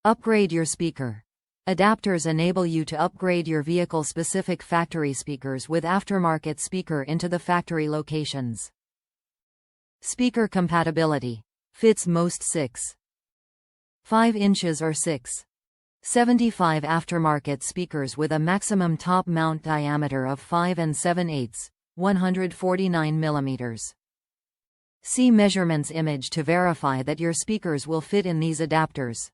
Upgrade your speaker. Adapters enable you to upgrade your vehicle-specific factory speakers with aftermarket speaker into the factory locations. Speaker compatibility. Fits most 6.5 inches or 6.75 aftermarket speakers with a maximum top mount diameter of 5 7/8, 149 mm. See measurements image to verify that your speakers will fit in these adapters.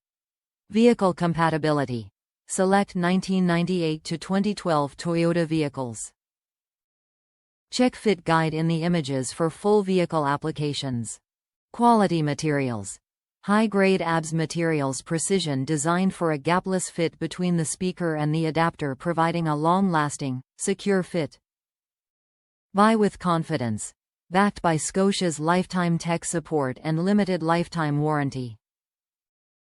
Vehicle compatibility. Select 1998 to 2012 Toyota vehicles. Check fit guide in the images for full vehicle applications. Quality materials. High-grade ABS materials, precision designed for a gapless fit between the speaker and the adapter, providing a long-lasting, secure fit. Buy with confidence. Backed by Scosche's lifetime tech support and limited lifetime warranty.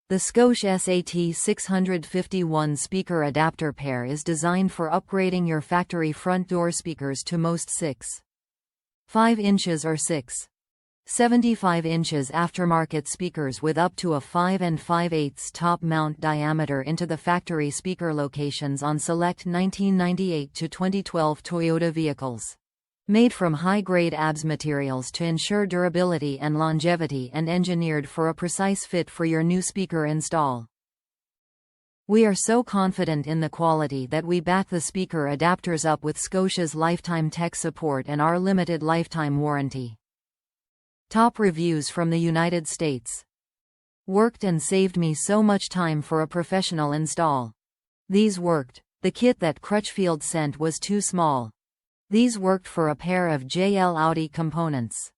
The Scosche SATA651 speaker adapter pair is designed for upgrading your factory front door speakers to most 6.5 inches or 6.75 inches aftermarket speakers with up to a 5 5/8 top mount diameter into the factory speaker locations on select 1998 to 2012 Toyota vehicles. Made from high-grade ABS materials to ensure durability and longevity, and engineered for a precise fit for your new speaker install. We are so confident in the quality that we back the speaker adapters up with Scosche's lifetime tech support and our limited lifetime warranty. Top reviews from the United States. Worked and saved me so much time for a professional install. These worked. The kit that Crutchfield sent was too small. These worked for a pair of JL Audi components.